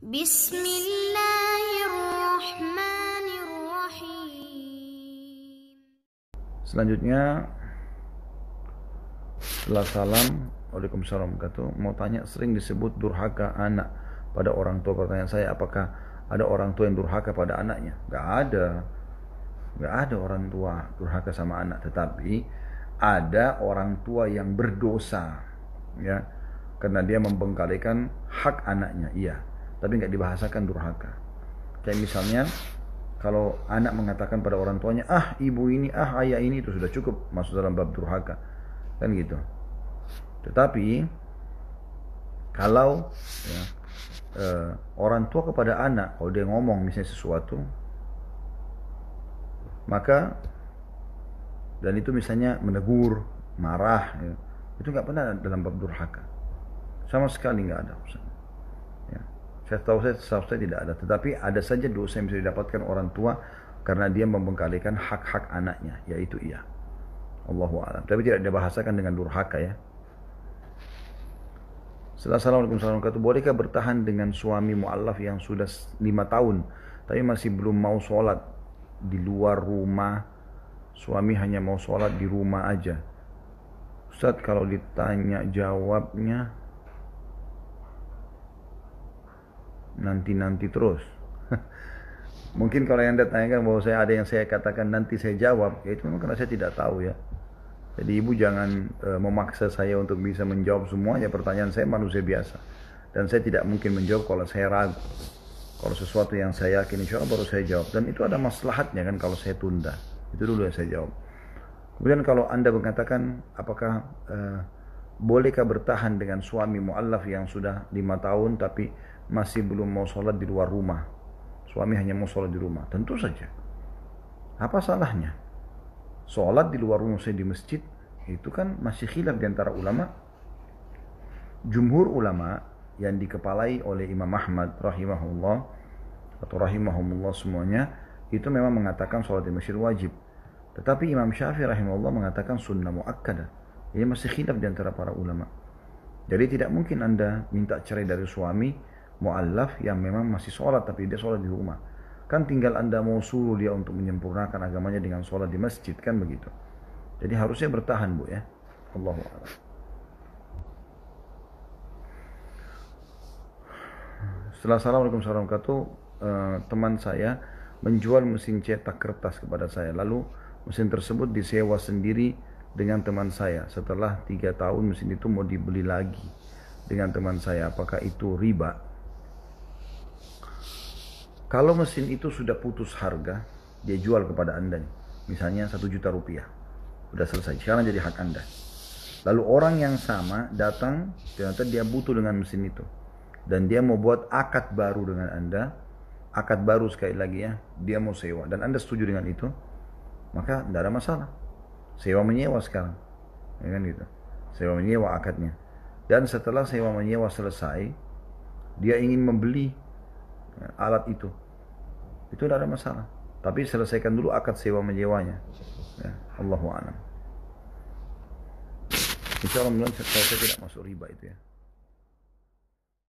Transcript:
Bismillahirrahmanirrahim. Selanjutnya, setelah salam, waalaikumsalam warahmatullahi wabarakatuh, mau tanya, sering disebut durhaka anak pada orang tua. Pertanyaan saya, apakah ada orang tua yang durhaka pada anaknya? Gak ada orang tua durhaka sama anak, tetapi ada orang tua yang berdosa, ya, karena dia membengkalikan hak anaknya, iya, tapi nggak dibahasakan durhaka. Kayak misalnya, kalau anak mengatakan pada orang tuanya, ah ibu ini, ah ayah ini, itu sudah cukup masuk dalam bab durhaka, kan gitu. Tetapi kalau ya, orang tua kepada anak, kalau dia ngomong misalnya sesuatu, maka, dan itu misalnya menegur, marah, ya, itu nggak pernah dalam bab durhaka, sama sekali nggak ada. Ya. Saya tidak ada, tetapi ada saja dosa yang bisa didapatkan orang tua karena dia membengkalikan hak-hak anaknya, yaitu iya. Allahu a'lam. Tapi tidak dibahasakan dengan durhaka, ya. Assalamualaikum warahmatullahi wabarakatuh. Bolehkah bertahan dengan suami mu'allaf yang sudah 5 tahun tapi masih belum mau sholat di luar rumah? Suami hanya mau sholat di rumah aja. Ustaz, kalau ditanya jawabnya nanti terus. Mungkin kalau yang Anda tanyakan bahwa saya ada yang saya katakan nanti saya jawab, ya itu memang karena saya tidak tahu, ya. Jadi ibu jangan memaksa saya untuk bisa menjawab semuanya. Pertanyaan saya manusia biasa, dan saya tidak mungkin menjawab kalau saya ragu. Kalau sesuatu yang saya yakin insya Allah baru saya jawab, dan itu ada maslahatnya kan kalau saya tunda. Itu dulu yang saya jawab. Kemudian kalau Anda mengatakan apakah bolehkah bertahan dengan suami mu'allaf yang sudah 5 tahun tapi masih belum mau sholat di luar rumah, suami hanya mau sholat di rumah, tentu saja. Apa salahnya? Sholat di luar rumah, saya di masjid, itu kan masih khilaf di antara ulama. Jumhur ulama yang dikepalai oleh Imam Ahmad rahimahullah atau rahimahumullah semuanya, itu memang mengatakan sholat di masjid wajib. Tetapi Imam Syafi'i rahimahullah mengatakan sunnah muakkadah. Ini masih khilaf di antara para ulama. Jadi tidak mungkin Anda minta cerai dari suami mu'allaf yang memang masih sholat tapi dia sholat di rumah. Kan tinggal Anda mau suruh dia untuk menyempurnakan agamanya dengan sholat di masjid, kan begitu. Jadi harusnya bertahan, Bu, ya. Allahu a'lam. Setelah assalamualaikum warahmatullahi wabarakatuh, teman saya menjual mesin cetak kertas kepada saya. Lalu mesin tersebut disewa sendiri dengan teman saya. Setelah 3 tahun mesin itu mau dibeli lagi dengan teman saya. Apakah itu riba? Kalau mesin itu sudah putus harga, dia jual kepada Anda, misalnya 1 juta rupiah, udah selesai, sekarang jadi hak Anda. Lalu orang yang sama datang, ternyata dia butuh dengan mesin itu, dan dia mau buat akad baru dengan Anda, akad baru sekali lagi, ya, dia mau sewa, dan Anda setuju dengan itu, maka tidak ada masalah. Sewa menyewa sekarang, ya kan gitu. Sewa menyewa akadnya, dan setelah sewa menyewa selesai, dia ingin membeli alat itu tidak ada masalah. Tapi selesaikan dulu akad sewa menyewanya. Ya, Allahu a'lam. Insya Allah saya tidak masuk riba itu, ya.